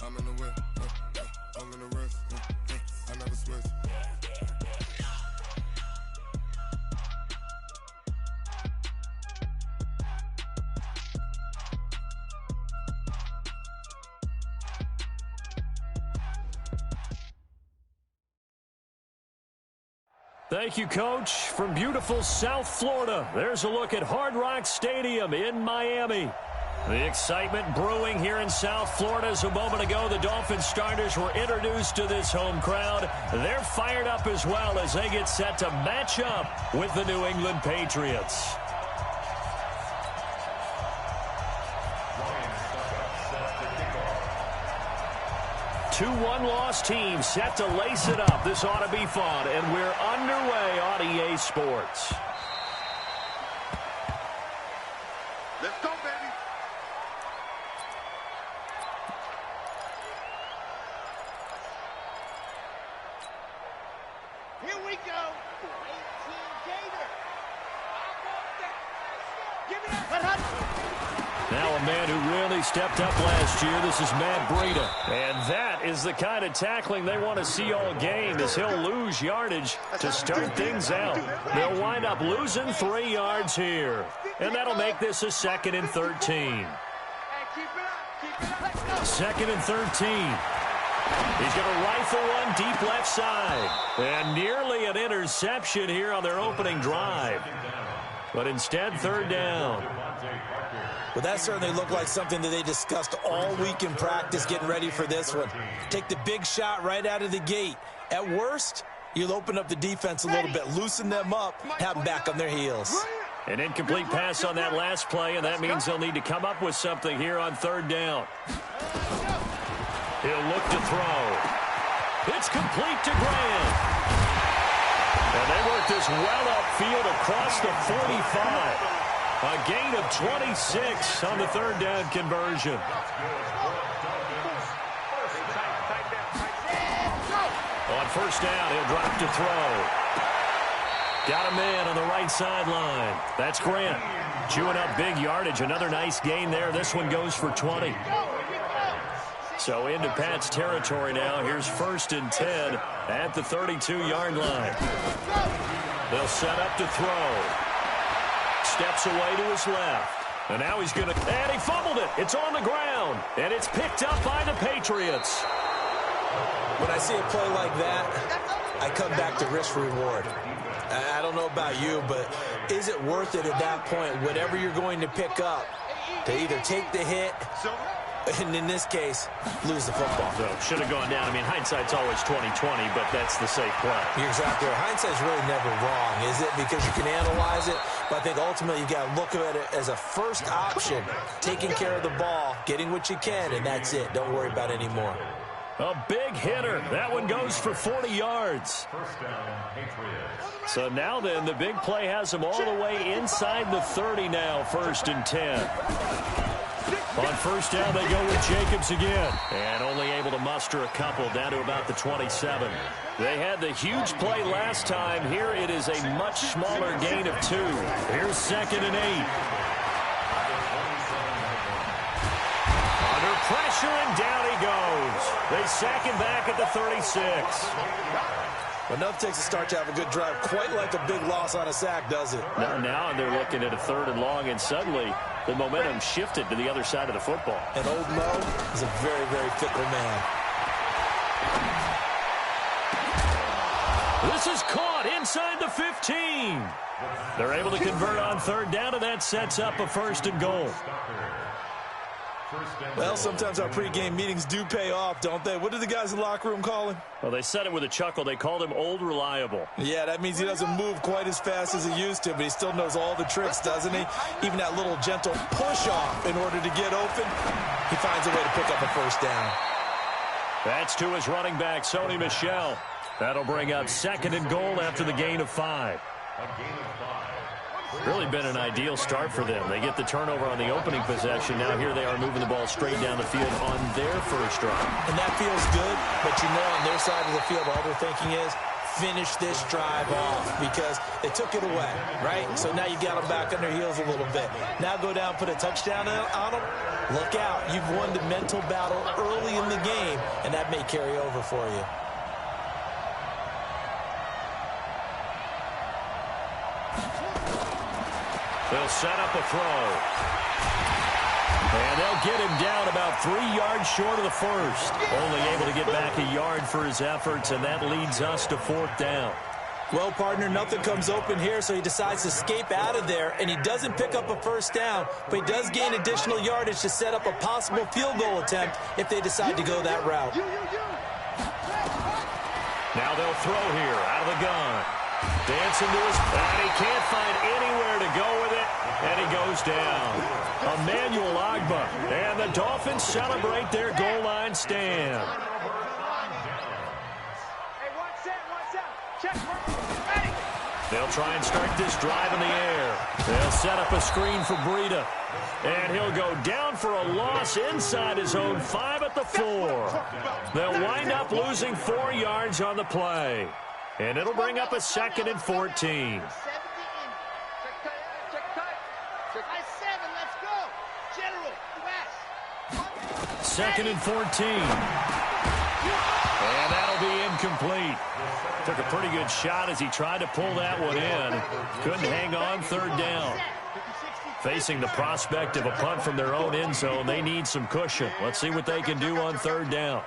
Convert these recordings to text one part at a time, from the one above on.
I'm in the whip, I'm in the wrist, I never switch. Thank you, Coach. From beautiful South Florida, there's a look at Hard Rock Stadium in Miami. The excitement brewing here in South Florida as a moment ago the Dolphins starters were introduced to this home crowd. They're fired up as well as they get set to match up with the New England Patriots. 2-1 loss team set to lace it up. This ought to be fun, and we're underway on EA Sports. Let's go, baby. Here we go. 18 Gator. Give me that. Now a man who really stepped up last year. This is Matt Breida. And that is the kind of tackling they want to see all game as he'll lose yardage to start things out. They'll wind up losing 3 yards here. And that'll make this a 2nd and 13. 2nd and 13. He's going to rifle one deep left side. And nearly an interception here on their opening drive. But instead, 3rd down. Well, that certainly looked like something that they discussed all week in practice getting ready for this one. Take the big shot right out of the gate. At worst, you'll open up the defense a little bit, loosen them up, have them back on their heels. An incomplete pass on that last play, and that means they'll need to come up with something here on 3rd down. He'll look to throw. It's complete to Graham. And they work this well upfield across the 45. A gain of 26 on the 3rd down conversion. On 1st down, he'll drop to throw. Got a man on the right sideline. That's Grant. Chewing up big yardage. Another nice gain there. This one goes for 20. So into Pat's territory now. Here's 1st and 10 at the 32-yard line. They'll set up to throw. Steps away to his left. And now he's going to... And he fumbled it. It's on the ground. And it's picked up by the Patriots. When I see a play like that, I come back to risk-reward. I don't know about you, but is it worth it at that point, whatever you're going to pick up, to either take the hit, and in this case, lose the football? So should have gone down. I mean, hindsight's always 20/20, but that's the safe play. You're exactly right. Hindsight's really never wrong, is it? Because you can analyze it, but I think ultimately you got to look at it as a first option, taking care of the ball, getting what you can, and that's it. Don't worry about any more. A big hitter. That one goes for 40 yards. So now then, the big play has them all the way inside the 30 now, 1st and 10. On 1st down, they go with Jacobs again. And only able to muster a couple down to about the 27. They had the huge play last time. Here it is a much smaller gain of 2. Here's 2nd and 8. Under pressure, and down he goes. They sack him back at the 36. Enough takes a start to have a good drive. Quite like a big loss on a sack, does it? Now they're looking at a 3rd and long, and suddenly the momentum shifted to the other side of the football. And old Mo is a very, very fickle man. This is caught inside the 15. They're able to convert on 3rd down, and that sets up a 1st and goal. Well, sometimes our pregame meetings do pay off, don't they? What do the guys in the locker room call him? Well, they said it with a chuckle. They called him Old Reliable. Yeah, that means he doesn't move quite as fast as he used to, but he still knows all the tricks, doesn't he? Even that little gentle push-off in order to get open, he finds a way to pick up a 1st down. That's to his running back, Sony Michel. That'll bring up 2nd and goal after the gain of 5. Really been an ideal start for them. They get the turnover on the opening possession. Now here they are moving the ball straight down the field on their 1st drive. And that feels good, but you know on their side of the field all they're thinking is finish this drive off because they took it away, right? So now you got them back on their heels a little bit. Now go down, put a touchdown on them. Look out. You've won the mental battle early in the game, and that may carry over for you. They'll set up a throw. And they'll get him down about 3 yards short of the first. Only able to get back a yard for his efforts, and that leads us to 4th down. Well, partner, nothing comes open here, so he decides to escape out of there, and he doesn't pick up a first down, but he does gain additional yardage to set up a possible field goal attempt if they decide to go that route. Now they'll throw here out of the gun. Dancing to his, and he can't find anywhere to go with it, and he goes down. Emmanuel Agba, and the Dolphins celebrate their goal line stand. Hey, one set. Check, ready. They'll try and start this drive in the air. They'll set up a screen for Breida, and he'll go down for a loss inside his own 5 at the 4. They'll wind up losing 4 yards on the play, and it'll bring up a 2nd and 14. Second and 14. And that'll be incomplete. Took a pretty good shot as he tried to pull that one in. Couldn't hang on 3rd down. Facing the prospect of a punt from their own end zone, they need some cushion. Let's see what they can do on 3rd down.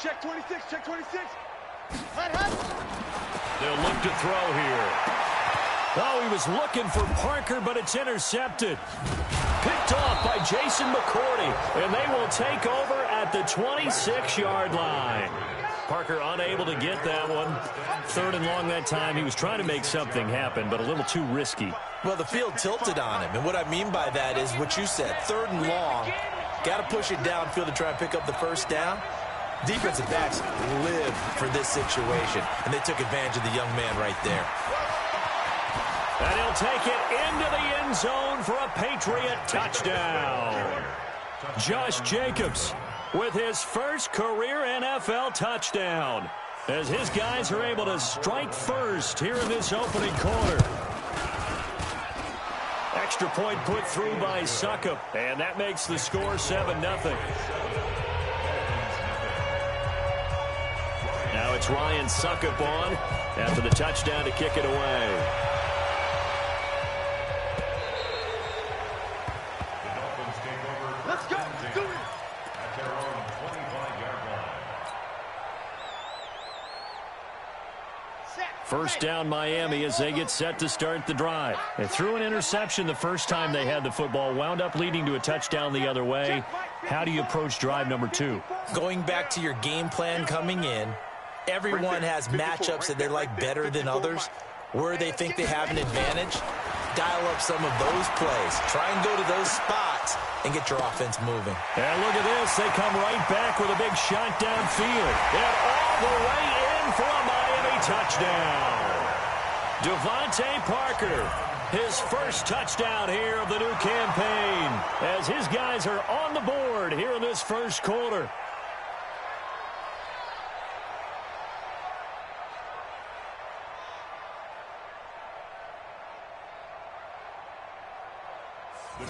Check 26. They'll look to throw here. Oh, he was looking for Parker, but it's intercepted. Picked off by Jason McCourty, and they will take over at the 26-yard line. Parker unable to get that one. 3rd and long that time. He was trying to make something happen, but a little too risky. Well, the field tilted on him, and what I mean by that is what you said. 3rd and long, got to push it downfield to try and pick up the first down. Defensive backs live for this situation, and they took advantage of the young man right there. And he'll take it into the end zone for a Patriot touchdown. Josh Jacobs with his first career NFL touchdown, as his guys are able to strike first here in this opening quarter. Extra point put through by Suckup, and that makes the score 7-0. Now it's Ryan Suckup on after the touchdown to kick it away. Let's go. Do it. At their own 25-yard line. First down Miami as they get set to start the drive. They threw an interception the first time they had the football, wound up leading to a touchdown the other way. How do you approach drive number 2? Going back to your game plan coming in, everyone has matchups that they like better than others, where they think they have an advantage. Dial up some of those plays. Try and go to those spots and get your offense moving. And look at this. They come right back with a big shot downfield. And all the way in for a Miami touchdown. Devontae Parker, his first touchdown here of the new campaign, as his guys are on the board here in this first quarter.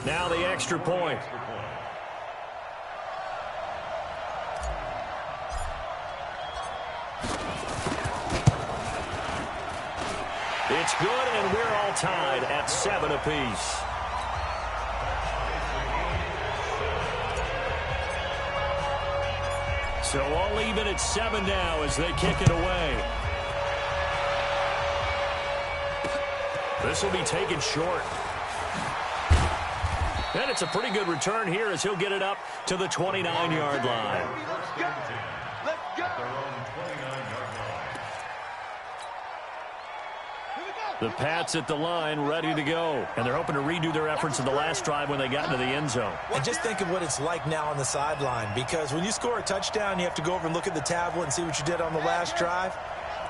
Now the extra point. It's good, and we're all tied at 7 apiece. So all even at 7 now as they kick it away. This will be taken short. And it's a pretty good return here as he'll get it up to the 29-yard line. Let's go. The Pats at the line ready to go. And they're hoping to redo their efforts in the last drive when they got into the end zone. And just think of what it's like now on the sideline, because when you score a touchdown, you have to go over and look at the tablet and see what you did on the last drive.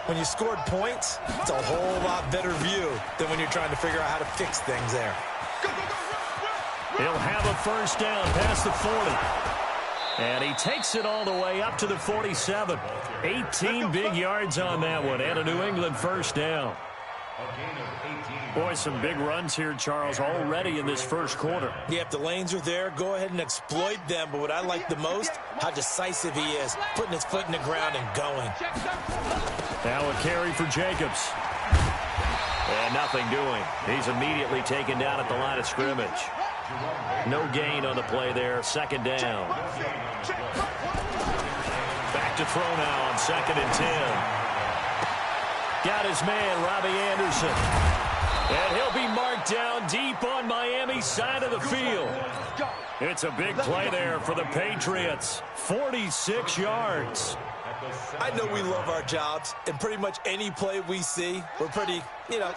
When you scored points, it's a whole lot better view than when you're trying to figure out how to fix things there. He'll have a first down past the 40. And he takes it all the way up to the 47. 18 big yards on that one, and a New England first down. Boy, some big runs here, Charles, already in this first quarter. Yeah, if the lanes are there, go ahead and exploit them. But what I like the most, how decisive he is, putting his foot in the ground and going. Now a carry for Jacobs. And nothing doing. He's immediately taken down at the line of scrimmage. No gain on the play there. Second down. Back to throw now on 2nd and 10. Got his man, Robbie Anderson. And he'll be marked down deep on Miami's side of the field. It's a big play there for the Patriots. 46 yards. I know we love our jobs, and pretty much any play we see, we're pretty,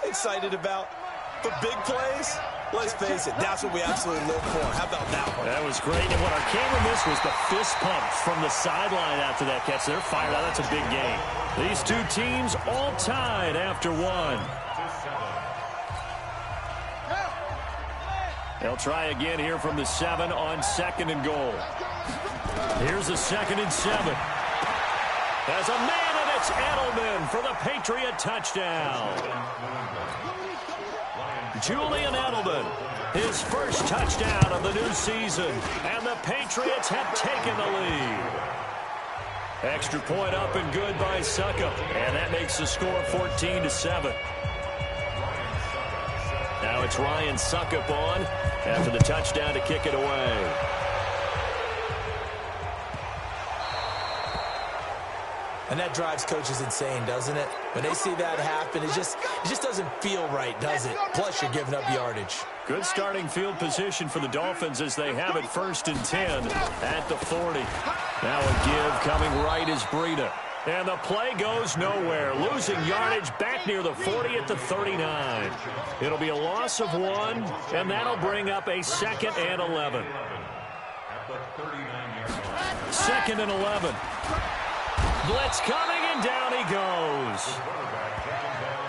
excited about. But big plays, let's face it, that's what we absolutely live for. How about that one? That was great. And what our camera missed was the fist pump from the sideline after that catch. They're fired out. That's a big game. These two teams all tied after one. They'll try again here from the 7 on 2nd and goal. Here's a 2nd and 7. There's a man, and it's Edelman for the Patriot touchdown. Julian Edelman, his first touchdown of the new season, and the Patriots have taken the lead. Extra point up and good by Succop, and that makes the score 14-7. Now it's Ryan Succop on after the touchdown to kick it away. And that drives coaches insane, doesn't it? When they see that happen, it just doesn't feel right, does it? Plus, you're giving up yardage. Good starting field position for the Dolphins as they have it 1st and 10 at the 40. Now a give coming right is Breida. And the play goes nowhere. Losing yardage back near the 40 at the 39. It'll be a loss of 1, and that'll bring up a 2nd and 11. 2nd and 11. Blitz coming, and down he goes.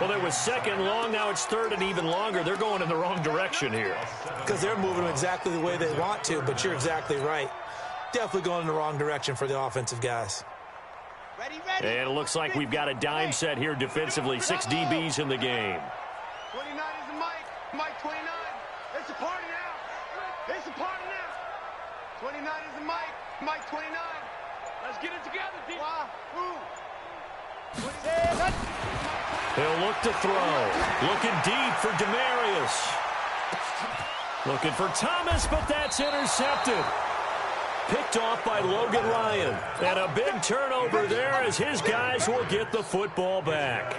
Well, it was 2nd long. Now it's 3rd and even longer. They're going in the wrong direction here. Because they're moving exactly the way they want to, but you're exactly right. Definitely going in the wrong direction for the offensive guys. And it looks like we've got a dime set here defensively. 6 DBs in the game. 29 is the Mike. Mike 29. It's a party now. It's a party now. 29 is the Mike. Mike 29. Let's get it together, D. He'll look to throw. Looking deep for Demarius. Looking for Thomas, but that's intercepted. Picked off by Logan Ryan. And a big turnover there as his guys will get the football back.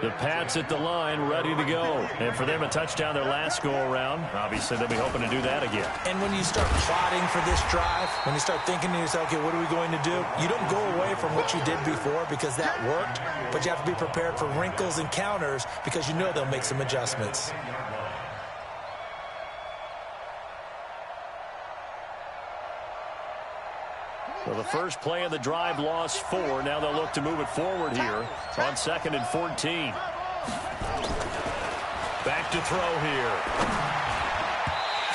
The Pats at the line ready to go. And for them, a touchdown their last go-around. Obviously, they'll be hoping to do that again. And when you start plotting for this drive, when you start thinking to yourself, okay, what are we going to do? You don't go away from what you did before because that worked. But you have to be prepared for wrinkles and counters because you know they'll make some adjustments. So the first play of the drive lost 4. Now they'll look to move it forward here on 2nd and 14. Back to throw here.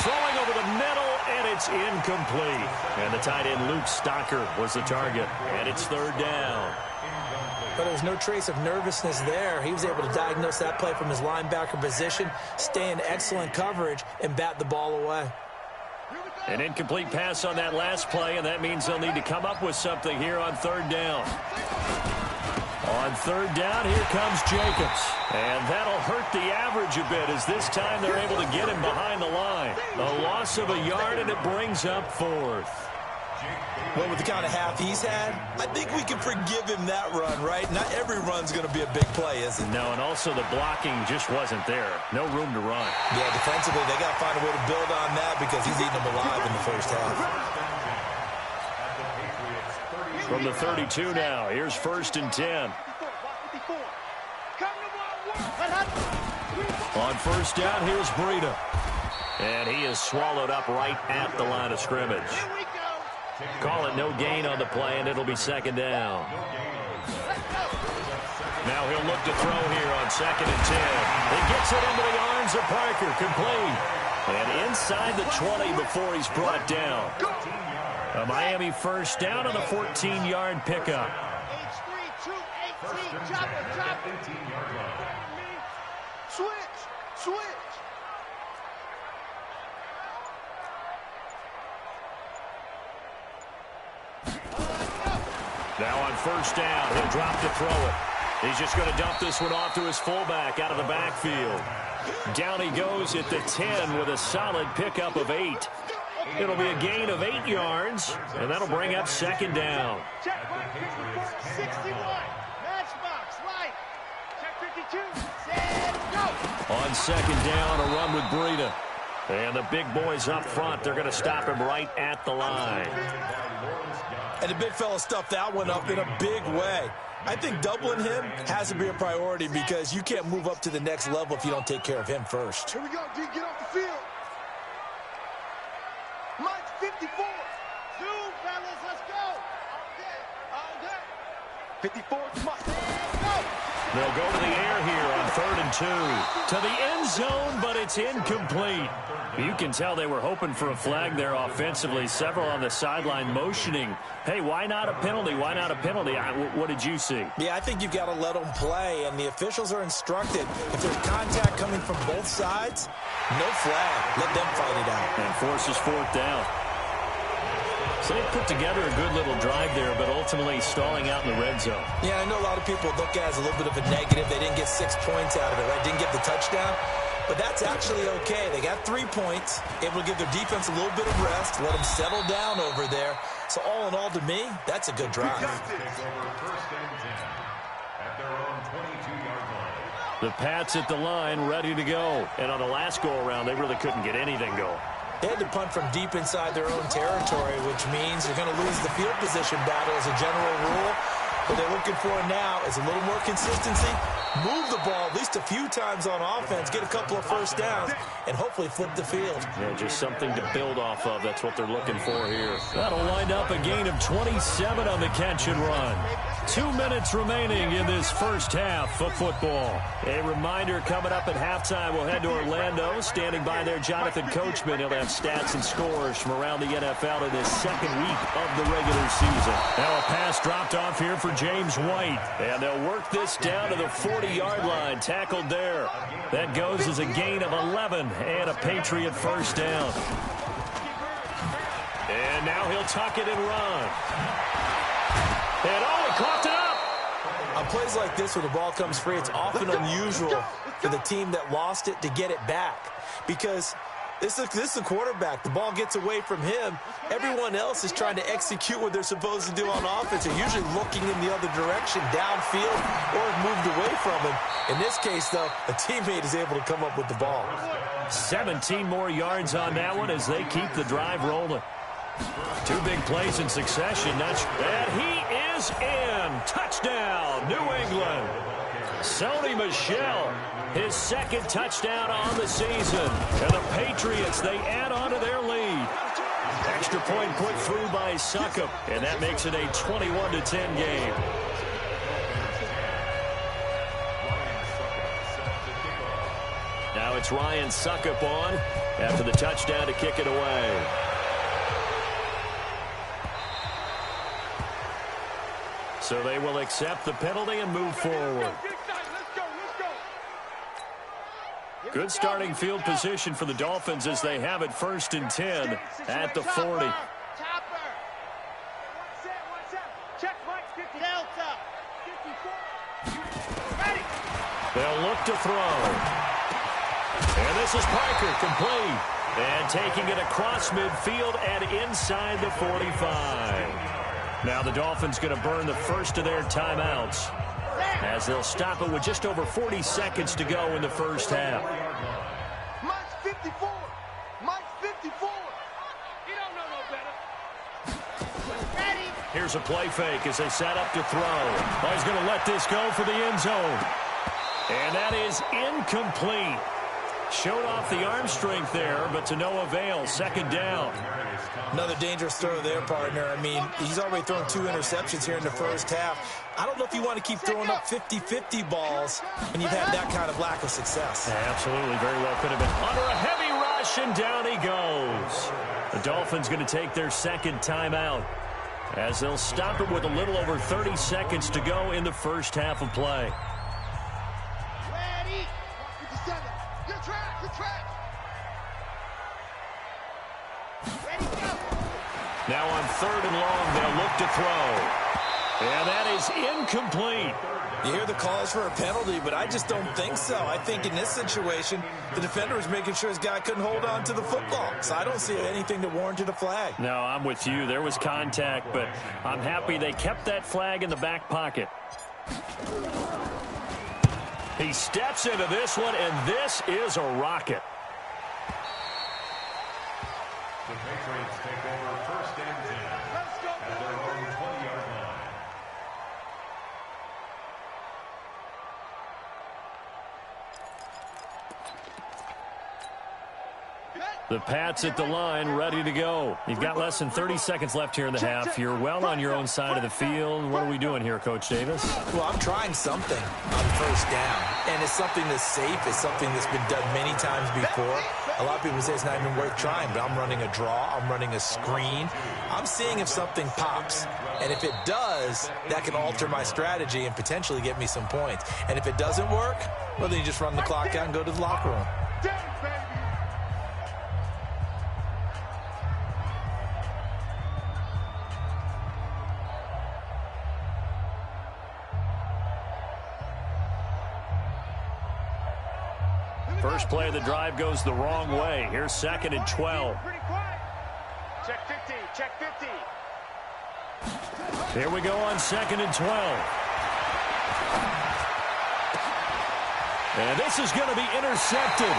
Throwing over the middle, and it's incomplete. And the tight end Luke Stocker was the target. And it's 3rd down. But there's no trace of nervousness there. He was able to diagnose that play from his linebacker position, stay in excellent coverage, and bat the ball away. An incomplete pass on that last play, and that means they'll need to come up with something here on 3rd down. On 3rd down, here comes Jacobs. And that'll hurt the average a bit as this time they're able to get him behind the line. A loss of a yard, and it brings up 4th. Well, with the kind of half he's had, I think we can forgive him that run, right? Not every run's going to be a big play, is it? No, and also the blocking just wasn't there. No room to run. Yeah, defensively, they got to find a way to build on that because he's eating them alive in the first half. From the 32 now, here's 1st and 10. On 1st down, here's Breida. And he is swallowed up right at the line of scrimmage. Call it no gain on the play, and it'll be 2nd down. Now he'll look to throw here on 2nd and 10. He gets it into the arms of Parker, complete. And inside the 20 before he's brought down. A Miami first down on the 14-yard pickup. H3, 2, 18, chopper. 15-yard line. Switch. Now on first down, he'll drop to throw it. He's just going to dump this one off to his fullback out of the backfield. Down he goes at the 10 with a solid pickup of 8. It'll be a gain of 8 yards, and that'll bring up second down. Check 61. Matchbox, right. Check 52. Set, go. On second down, a run with Breida. And the big boys up front, they're going to stop him right at the line. And the big fella stuffed that one up in a big way. I think doubling him has to be a priority because you can't move up to the next level if you don't take care of him first. Here we go, D. Get off the field. Mike, 54. Zoom, fellas. Let's go. All day. 54, come on. Go. They'll go to the air here on 3rd and 2. To the end zone, but it's incomplete. You can tell they were hoping for a flag there offensively. Several on the sideline motioning. Hey, why not a penalty? Why not a penalty? What did you see? Yeah, I think you've got to let them play, and the officials are instructed. If there's contact coming from both sides, no flag. Let them fight it out. And forces 4th down. So they put together a good little drive there, but ultimately stalling out in the red zone. Yeah, I know a lot of people look at it as a little bit of a negative. They didn't get 6 points out of it, right? Didn't get the touchdown. But that's actually okay. They got 3 points, able to give their defense a little bit of rest, let them settle down over there. So all in all, to me, that's a good drive. Takes over 1st and 10 at their own 22-yard line. The Pats at the line, ready to go. And on the last go-around, they really couldn't get anything going. They had to punt from deep inside their own territory, which means you're going to lose the field position battle as a general rule. What they're looking for now is a little more consistency, move the ball at least a few times on offense, get a couple of first downs, and hopefully flip the field. Yeah, just something to build off of. That's what they're looking for here. That'll wind up a gain of 27 on the catch and run. 2 minutes remaining in this first half of football. A reminder, coming up at halftime, we'll head to Orlando. Standing by there, Jonathan Coachman. He'll have stats and scores from around the NFL in this second week of the regular season. Now a pass dropped off here for James White. And they'll work this down to the 40-yard line. Tackled there. That goes as a gain of 11 and a Patriot first down. And now he'll tuck it and run. And oh, he coughed it up. On plays like this where the ball comes free, it's often unusual for the team that lost it to get it back. Because this is the quarterback. The ball gets away from him. Everyone else is trying to execute what they're supposed to do on offense. They're usually looking in the other direction, downfield, or have moved away from him. In this case, though, a teammate is able to come up with the ball. 17 more yards on that one as they keep the drive rolling. 2 big plays in succession. And he is in. Touchdown, New England. Sony Michel, his 2nd touchdown on the season. And the Patriots, they add on to their lead. Extra point put through by Succop, and that makes it a 21-10 game. Now it's Ryan Succop on after the touchdown to kick it away. So they will accept the penalty and move forward. Good starting field position for the Dolphins as they have it 1st and 10 at the 40. They'll look to throw. And this is Parker, complete. And taking it across midfield and inside the 45. Now the Dolphins going to burn the first of their timeouts as they'll stop it with just over 40 seconds to go in the first half. Mike's 54. Mike's 54. You don't know no better. Ready. Here's a play fake as they set up to throw. Oh, he's going to let this go for the end zone. And that is incomplete. Showed off the arm strength there, but to no avail. 2nd down. Another dangerous throw there, partner. I mean, he's already thrown 2 interceptions here in the first half. I don't know if you want to keep throwing up 50-50 balls when you've had that kind of lack of success. Absolutely, very well could have been under a heavy rush. rush, and down he goes. The Dolphins going to take their second timeout as they'll stop it with a little over 30 seconds to go in the first half of play. Ready. 57. Good track. Good track. Ready, go. Now on 3rd and long, they'll look to throw. And that is incomplete. You hear the calls for a penalty, but I just don't think so. I think in this situation, the defender was making sure his guy couldn't hold on to the football. So I don't see anything that warranted a flag. No, I'm with you. There was contact, but I'm happy they kept that flag in the back pocket. He steps into this one, and this is a rocket. The Patriots take over 1st and 10 at their own 20-yard line. The Pats at the line, ready to go. You've got less than 30 seconds left here in the half. You're well on your own side of the field. What are we doing here, Coach Davis? Well, I'm trying something on 1st down, and it's something that's safe. It's something that's been done many times before. A lot of people say it's not even worth trying, but I'm running a draw. I'm running a screen. I'm seeing if something pops, and if it does, that can alter my strategy and potentially get me some points. And if it doesn't work, well, then you just run the clock out and go to the locker room. First play of the drive goes the wrong way. Here's 2nd and 12. Check 50. Check 50. Here we go on 2nd and 12. And this is going to be intercepted.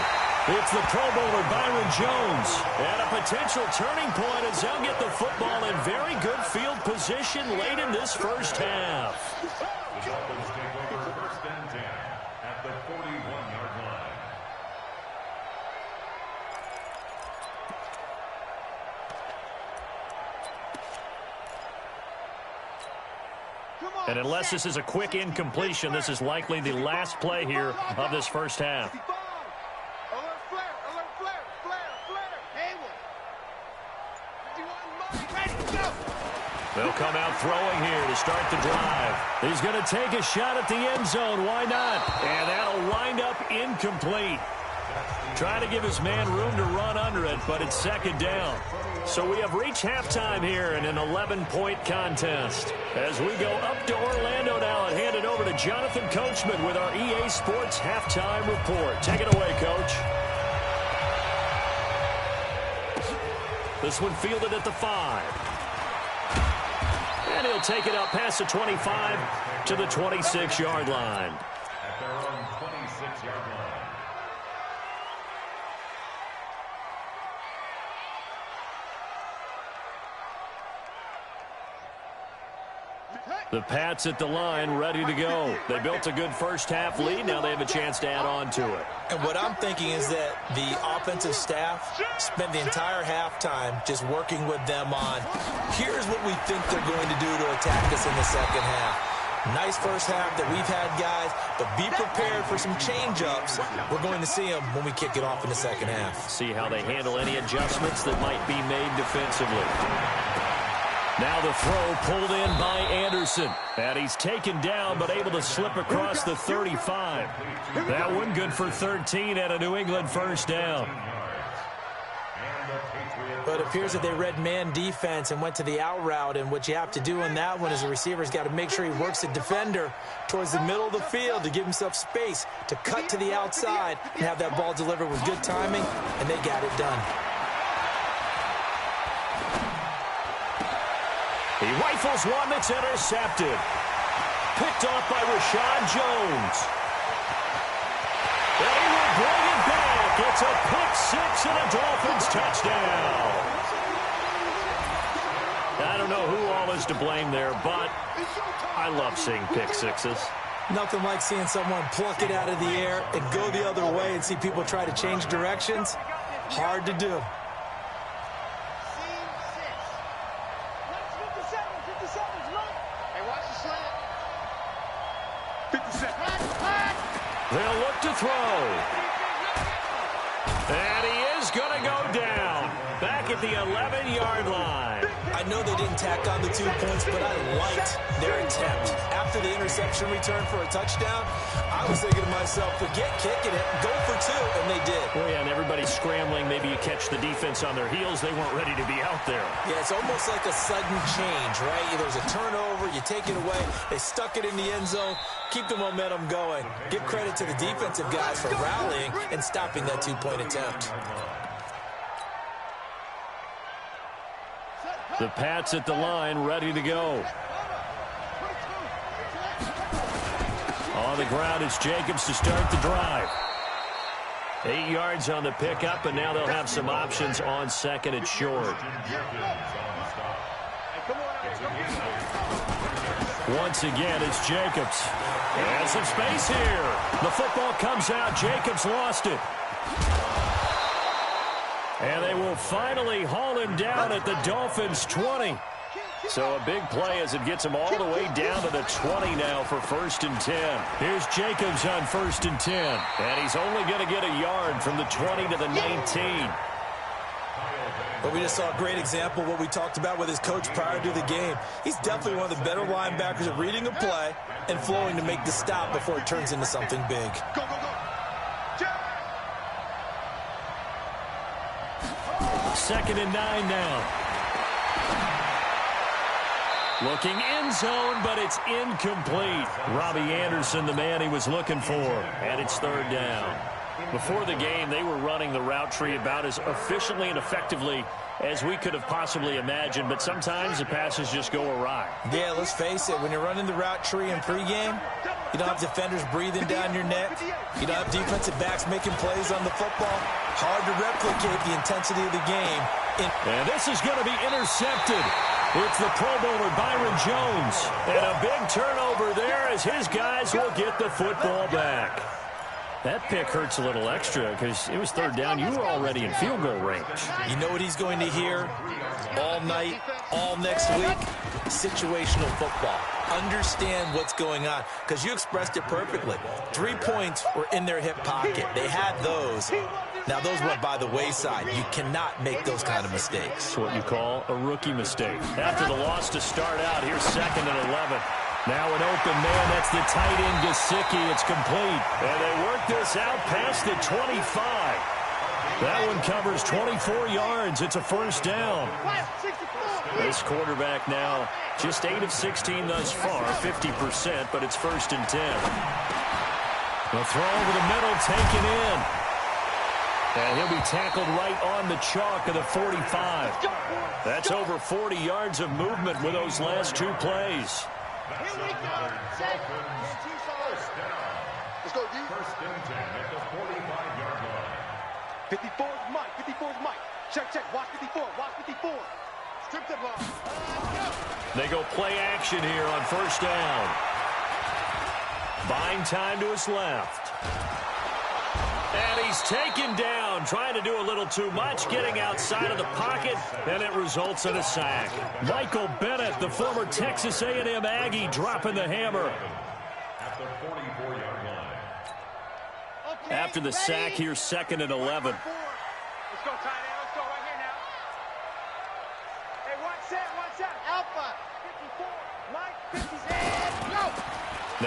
It's the Pro Bowler Byron Jones. And a potential turning point as they'll get the football in very good field position late in this first half. The Dolphins take over 1st and 10 at the 41-yard line. And unless this is a quick incompletion, this is likely the last play here of this first half. Alert flare. Alert flare. Flare. Flare. Haywood. 51 Mike. Ready, go. They'll come out throwing here to start the drive. He's going to take a shot at the end zone. Why not? And that'll wind up incomplete. Trying to give his man room to run under it, but it's 2nd down. So we have reached halftime here in an 11-point contest. As we go up to Orlando now and hand it over to Jonathan Coachman with our EA Sports Halftime Report. Take it away, Coach. This one fielded at the 5. And he'll take it up past the 25 to the 26-yard line. At their own 26-yard line. The Pats at the line, ready to go. They built a good first half lead. Now they have a chance to add on to it. And what I'm thinking is that the offensive staff spent the entire halftime just working with them on, here's what we think they're going to do to attack us in the second half. Nice first half that we've had, guys, but be prepared for some change-ups. We're going to see them when we kick it off in the second half. See how they handle any adjustments that might be made defensively. Now the throw pulled in by Anderson. And he's taken down but able to slip across the 35. That one good for 13 and a New England first down. But it appears that they read man defense and went to the out route. And what you have to do on that one is the receiver's got to make sure he works the defender towards the middle of the field to give himself space to cut to the outside and have that ball delivered with good timing, and they got it done. He rifles one that's intercepted. Picked off by Rashad Jones. And he will bring it back. It's a pick-6 and a Dolphins touchdown. I don't know who all is to blame there, but I love seeing pick-6s. Nothing like seeing someone pluck it out of the air and go the other way and see people try to change directions. Hard to do. They'll look to throw. And he is going to at the 11-yard line. I know they didn't tack on the 2 points, but I liked their attempt. After the interception return for a touchdown, I was thinking to myself, forget kicking it, go for 2, and they did. Well, yeah, and everybody's scrambling. Maybe you catch the defense on their heels. They weren't ready to be out there. Yeah, it's almost like a sudden change, right? There's a turnover, you take it away, they stuck it in the end zone, keep the momentum going. Give credit to the defensive guys for rallying and stopping that 2-point attempt. The Pats at the line, ready to go. On the ground, it's Jacobs to start the drive. 8 yards on the pickup, and now they'll have some options on second and short. Once again, it's Jacobs. And some space here. The football comes out. Jacobs lost it. And they will finally haul him down at the Dolphins' 20. So a big play as it gets him all the way down to the 20 now for 1st and 10. Here's Jacobs on 1st and 10. And he's only going to get a yard from the 20 to the 19. But we just saw a great example of what we talked about with his coach prior to the game. He's definitely one of the better linebackers at reading a play and flowing to make the stop before it turns into something big. Go, go, go. 2nd and 9 now. Looking end zone, but it's incomplete. Robbie Anderson, the man he was looking for. And it's 3rd down. Before the game, they were running the route tree about as efficiently and effectively as we could have possibly imagined, but sometimes the passes just go awry. Yeah, let's face it, when you're running the route tree in pregame, you don't have defenders breathing down your neck. You don't have defensive backs making plays on the football. Hard to replicate the intensity of the game. And this is going to be intercepted. It's the Pro Bowler Byron Jones. And a big turnover there as his guys will get the football back. That pick hurts a little extra because it was 3rd down. You were already in field goal range. You know what he's going to hear all night, all next week? Situational football. Understand what's going on because you expressed it perfectly. 3 points were in their hip pocket. They had those. Now, those went by the wayside. You cannot make those kind of mistakes. It's what you call a rookie mistake. After the loss to start out, here's 2nd and 11. Now an open man, that's the tight end, Gesicki. It's complete. And they work this out past the 25. That one covers 24 yards. It's a 1st down. This quarterback now just 8 of 16 thus far, 50%, but it's 1st and 10. The throw over the middle, taken in. And he'll be tackled right on the chalk of the 45. That's over 40 yards of movement with those last 2 plays. Here we go. Set. Let's go, D. 1st and 10 at the 45-yard line. 54's Mike. 54's Mike. Check, check. Watch 54. Watch 54. Strip the ball. They go play action here on 1st down. Buying time to his left. And he's taken down, trying to do a little too much, getting outside of the pocket, and it results in a sack. Michael Bennett, the former Texas A&M Aggie, dropping the hammer. At the 44-yard line. Okay, After the sack, here's 2nd and 11. Let's go, tight end. Let's go right here now. Hey, one set. Alpha. 54. Mike, 57. Go.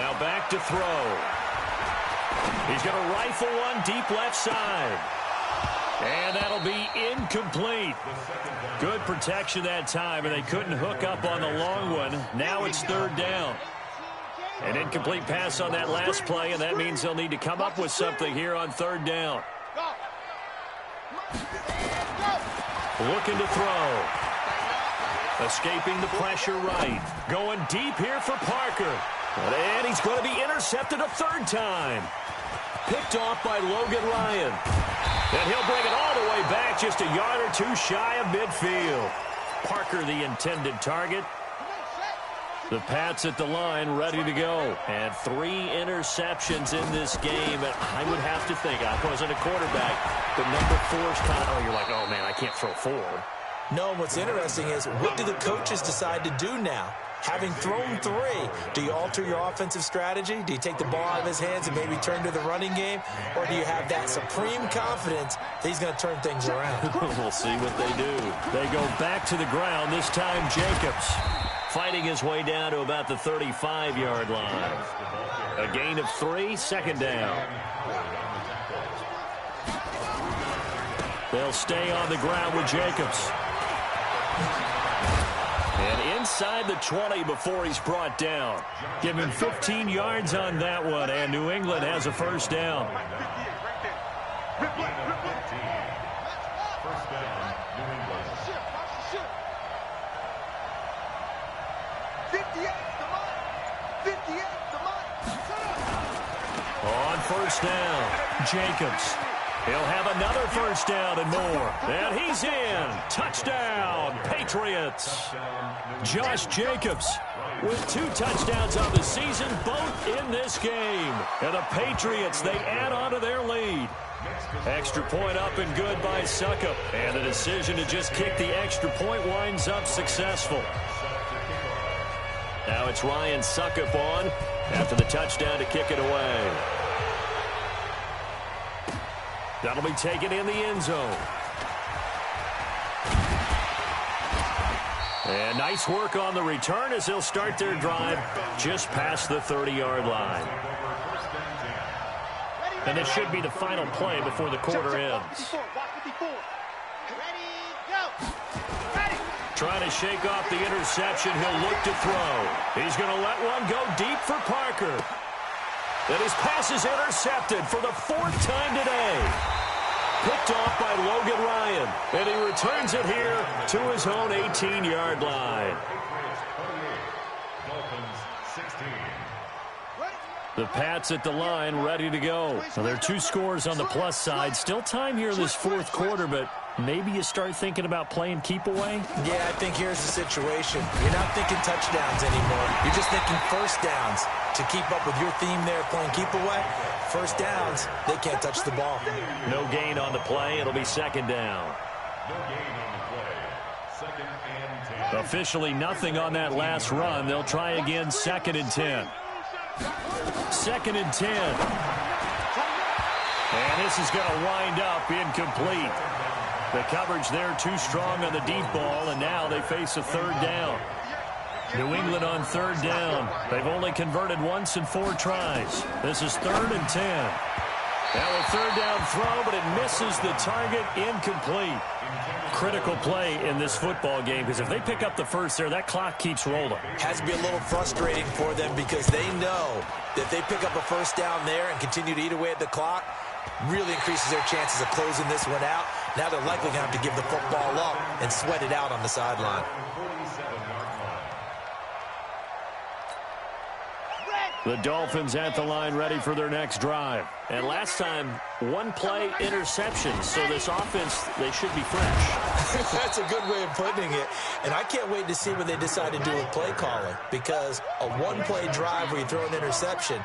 Now back to throw. He's going to rifle one deep left side. And that'll be incomplete. Good protection that time, and they couldn't hook up on the long one. Now it's 3rd down. An incomplete pass on that last play, and that means they'll need to come up with something here on 3rd down. Looking to throw. Escaping the pressure right. Going deep here for Parker. And he's going to be intercepted a 3rd time. Picked off by Logan Ryan. And he'll bring it all the way back just a yard or 2 shy of midfield. Parker, the intended target. The Pats at the line, ready to go. And 3 interceptions in this game. And I would have to think, I wasn't a quarterback, but number 4 is kind of, oh, you're like, oh, man, I can't throw 4. No, what's interesting is, what do the coaches decide to do now? Having thrown 3, do you alter your offensive strategy? Do you take the ball out of his hands and maybe turn to the running game? Or do you have that supreme confidence that he's going to turn things around? We'll see what they do. They go back to the ground, this time Jacobs. Fighting his way down to about the 35-yard line. A gain of 3, second down. They'll stay on the ground with Jacobs. And inside the 20 before he's brought down. Give him 15 yards on that one, and New England has a first down. First down, New England. 58 to Mike. 58 to Mike. On first down, Jacobs. He'll have another first down and more. And he's in. Touchdown, Patriots. Josh Jacobs with 2 touchdowns on the season, both in this game. And the Patriots, they add on to their lead. Extra point up and good by Succop. And the decision to just kick the extra point winds up successful. Now it's Ryan Succop on after the touchdown to kick it away. That'll be taken in the end zone. And nice work on the return as they'll start their drive just past the 30-yard line. And this should be the final play before the quarter ends. Trying to shake off the interception. He'll look to throw. He's going to let one go deep for Parker. And his pass is intercepted for the 4th time today. Picked off by Logan Ryan. And he returns it here to his own 18-yard line. The Pats at the line, ready to go. So there are 2 scores on the plus side. Still time here in this 4th quarter, but maybe you start thinking about playing keep away? Yeah, I think here's the situation. You're not thinking touchdowns anymore. You're just thinking first downs. To keep up with your theme there, playing keep away, first downs, they can't touch the ball. No gain on the play. It'll be second down. No gain on the play. Second and 10. Officially nothing on that last run. They'll try again, second and 10. Second and 10. And this is going to wind up incomplete. The coverage there too strong on the deep ball, and now they face a third down. New England on third down. They've only converted once in 4 tries. This is 3rd and 10. Now a third down throw, but it misses the target, incomplete. Critical play in this football game, because if they pick up the first there, that clock keeps rolling. Has to be a little frustrating for them because they know that if they pick up a first down there and continue to eat away at the clock, really increases their chances of closing this one out. Now they're likely going to have to give the football up and sweat it out on the sideline. The Dolphins at the line ready for their next drive. And last time, 1 play interception. So this offense, they should be fresh. That's a good way of putting it. And I can't wait to see what they decide to do with play calling. Because a 1-play drive where you throw an interception,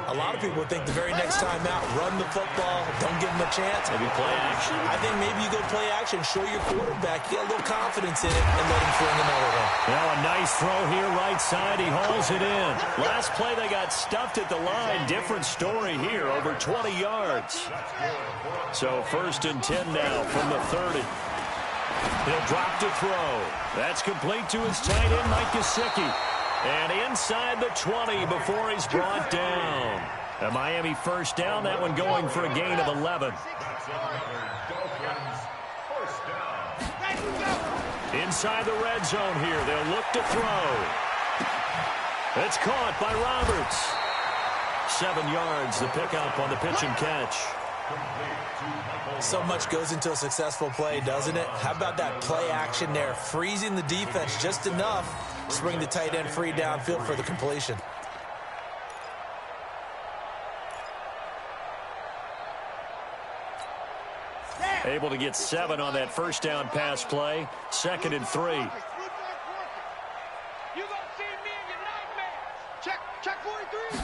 a lot of people think the very next time out, run the football, don't give them a chance. Maybe play action? I think maybe you go play action, show your quarterback, get a little confidence in it, and let him fling another one. Now a nice throw here, right side. He hauls it in. Last play, they got stuffed at the line. Different story here, over 20 yards. So 1st and 10 now from the 30. He'll drop to throw. That's complete to his tight end, Mike Gesicki. And inside the 20 before he's brought down. A Miami first down, that one going for a gain of 11. Inside the red zone here, they'll look to throw. It's caught by Roberts. 7 yards, the pickup on the pitch and catch. So much goes into a successful play, doesn't it? How about that play action there, freezing the defense just enough to bring the tight end free downfield for the completion. Able to get 7 on that first down pass play. 2nd and 3. You gonna see me in your nightmares. Check 43.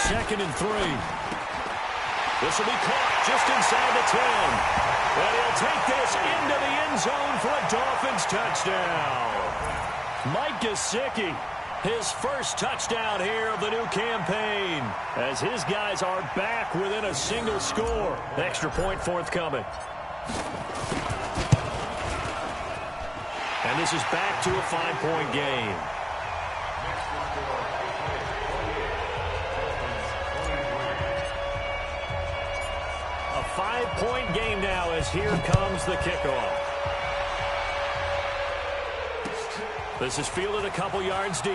2nd and 3. This will be caught just inside the 10. And he'll take this into the end zone for a Dolphins touchdown. Mike Gesicki, his first touchdown here of the new campaign, as his guys are back within a single score. Extra point forthcoming. And this is back to a 5-point game. A 5-point game now as here comes the kickoff. This is fielded a couple yards deep.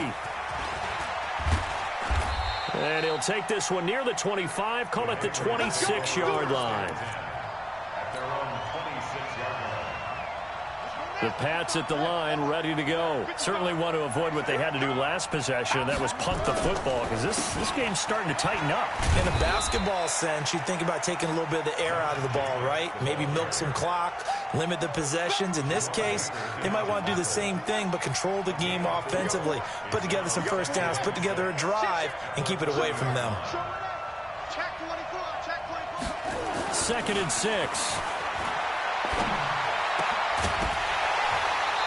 And he'll take this one near the 25, call it the 26-yard line. At their own 26-yard line. The Pats at the line, ready to go. Certainly want to avoid what they had to do last possession, and that was punt the football, because this game's starting to tighten up. In a basketball sense, you think about taking a little bit of the air out of the ball, right? Maybe milk some clock, limit the possessions. In this case, they might want to do the same thing, but control the game offensively. Put together some first downs, put together a drive, and keep it away from them. Check 24, check 24. 2nd and 6.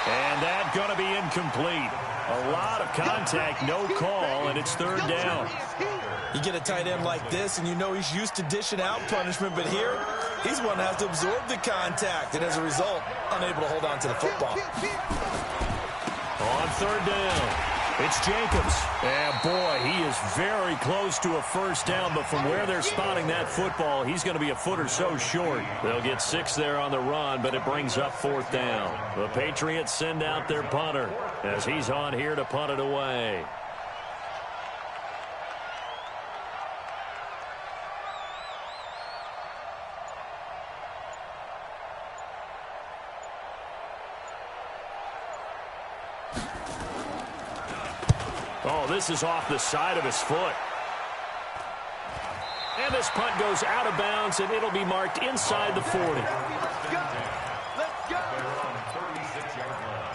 And that's going to be incomplete. A lot of contact, no call, and it's 3rd down. You get a tight end like this, and you know he's used to dishing out punishment, but here, he's one that has to absorb the contact, and as a result, unable to hold on to the football. On 3rd down, it's Jacobs. And boy, he is very close to a first down, but from where they're spotting that football, he's going to be a foot or so short. They'll get 6 there on the run, but it brings up 4th down. The Patriots send out their punter as he's on here to punt it away. Oh, this is off the side of his foot. And this punt goes out of bounds, and it'll be marked inside the 40. Let's go. Let's go. Their own 36-yard line.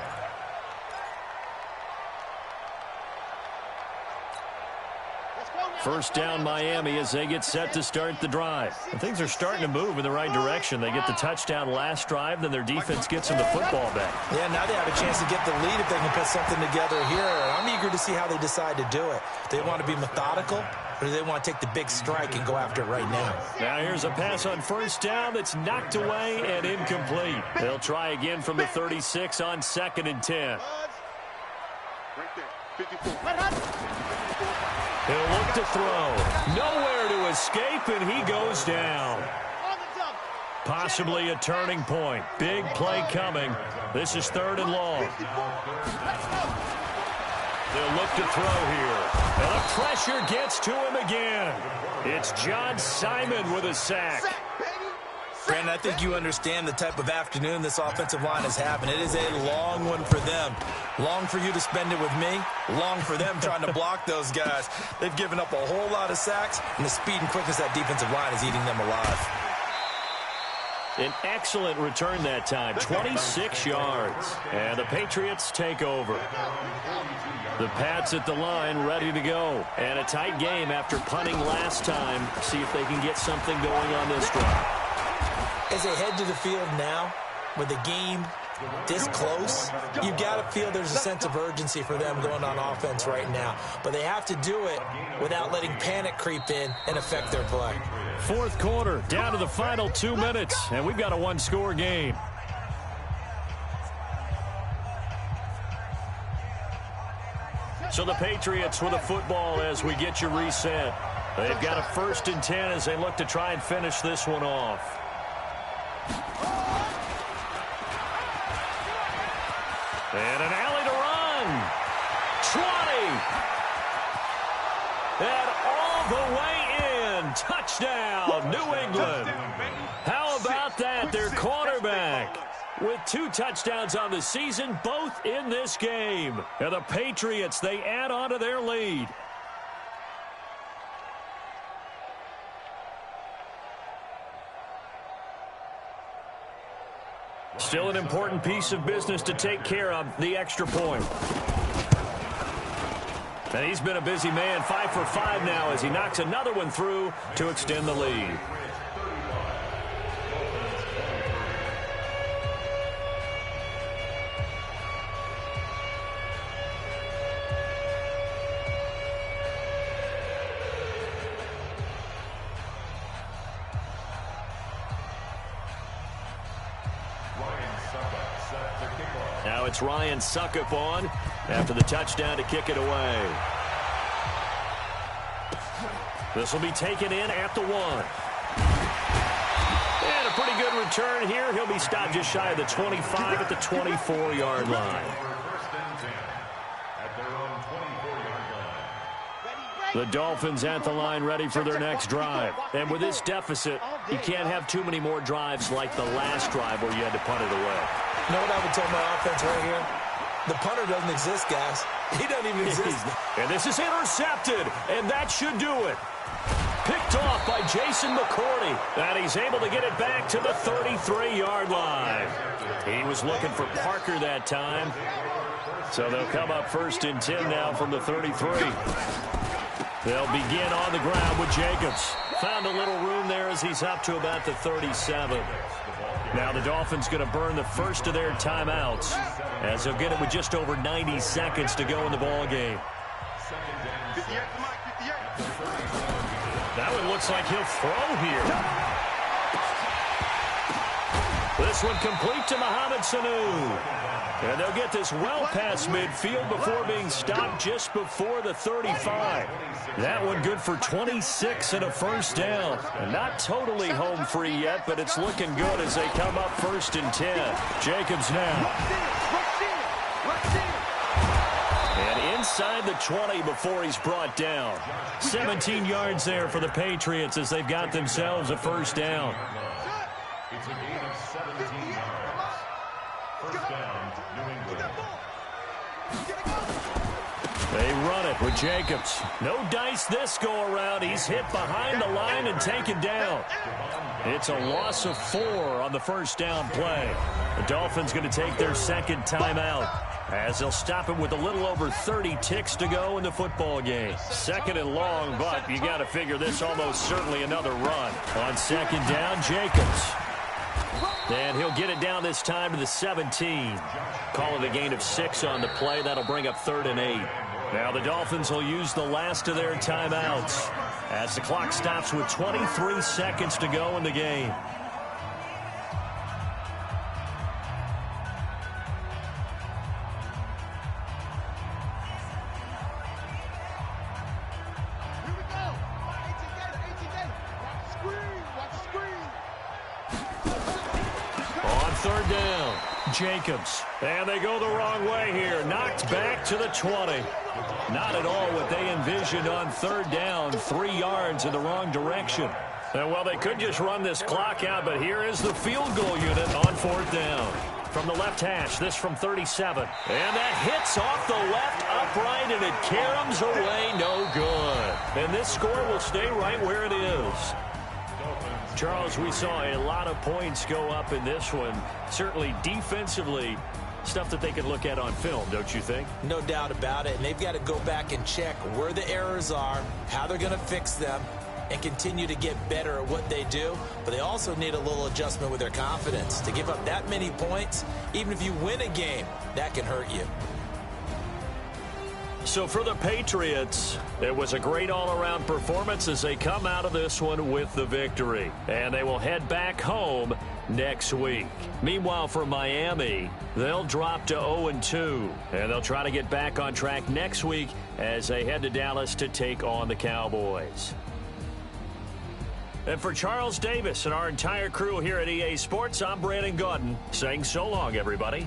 First down Miami as they get set to start the drive. And things are starting to move in the right direction. They get the touchdown last drive, then their defense gets them the football back. Yeah, now they have a chance to get the lead if they can put something together here. And I'm eager to see how they decide to do it. Do they want to be methodical, or do they want to take the big strike and go after it right now? Now here's a pass on first down that's knocked away and incomplete. They'll try again from the 36 on 2nd and 10. Right there, 54. He'll look to throw. Nowhere to escape, and he goes down. Possibly a turning point. Big play coming. This is 3rd and long. They'll look to throw here. And the pressure gets to him again. It's John Simon with a sack. Brandon, I think you understand the type of afternoon this offensive line is having. It is a long one for them. Long for you to spend it with me. Long for them trying to block those guys. They've given up a whole lot of sacks, and the speed and quickness of that defensive line is eating them alive. An excellent return that time, 26 yards. And the Patriots take over. The Pats at the line, ready to go. And a tight game after punting last time. See if they can get something going on this drive. As they head to the field now, with the game this close, you've got to feel there's a sense of urgency for them going on offense right now. But they have to do it without letting panic creep in and affect their play. 4th quarter, down to the final 2 minutes, and we've got a 1-score game. So the Patriots with a football as we get you reset. They've got a 1st and 10 as they look to try and finish this one off. And an alley to run. 20. And all the way in. Touchdown, New England. How about that? Their quarterback with 2 touchdowns on the season, both in this game. And the Patriots, they add on to their lead. Still an important piece of business to take care of, the extra point. And he's been a busy man, 5 for 5 now as he knocks another one through to extend the lead. Now it's Ryan Suckup on after the touchdown to kick it away. This will be taken in at the 1. And a pretty good return here. He'll be stopped just shy of the 25 at the 24-yard line. The Dolphins at the line ready for their next drive. And with this deficit, you can't have too many more drives like the last drive where you had to punt it away. You know what I would tell my offense right here? The punter doesn't exist, guys. He doesn't even exist. And this is intercepted, and that should do it. Picked off by Jason McCourty, and he's able to get it back to the 33-yard line. He was looking for Parker that time. So they'll come up 1st and 10 now from the 33. They'll begin on the ground with Jacobs. Found a little room there as he's up to about the 37. Now the Dolphins going to burn the first of their timeouts as they'll get it with just over 90 seconds to go in the ball game. That one looks like he'll throw here. This one complete to Mohamed Sanu. And they'll get this well past midfield before being stopped just before the 35. That one good for 26 and a first down. And not totally home free yet, but it's looking good as they come up 1st and 10. Jacobs now. And inside the 20 before he's brought down. 17 yards there for the Patriots as they've got themselves a first down. It's a gain of 17 yards. First down, New England. They run it with Jacobs. No dice this go around. He's hit behind the line and taken down. It's a loss of 4 on the first down play. The Dolphins going to take their second timeout as they'll stop it with a little over 30 ticks to go in the football game. 2nd and long, but you got to figure this almost certainly another run. On 2nd down, Jacobs. And he'll get it down this time to the 17. Call it a gain of 6 on the play. That'll bring up 3rd and 8. Now the Dolphins will use the last of their timeouts as the clock stops with 23 seconds to go in the game. Jacobs. And they go the wrong way here. Knocked back to the 20. Not at all what they envisioned on 3rd down. 3 yards in the wrong direction. And well, they could just run this clock out, but here is the field goal unit on 4th down. From the left hash, this from 37. And that hits off the left upright, and it caroms away. No good. And this score will stay right where it is. Charles, we saw a lot of points go up in this one. Certainly defensively, stuff that they could look at on film, don't you think? No doubt about it. And they've got to go back and check where the errors are, how they're going to fix them, and continue to get better at what they do. But they also need a little adjustment with their confidence. To give up that many points, even if you win a game, that can hurt you. So for the Patriots, it was a great all-around performance as they come out of this one with the victory. And they will head back home next week. Meanwhile, for Miami, they'll drop to 0-2. And they'll try to get back on track next week as they head to Dallas to take on the Cowboys. And for Charles Davis and our entire crew here at EA Sports, I'm Brandon Gaudin saying so long, everybody.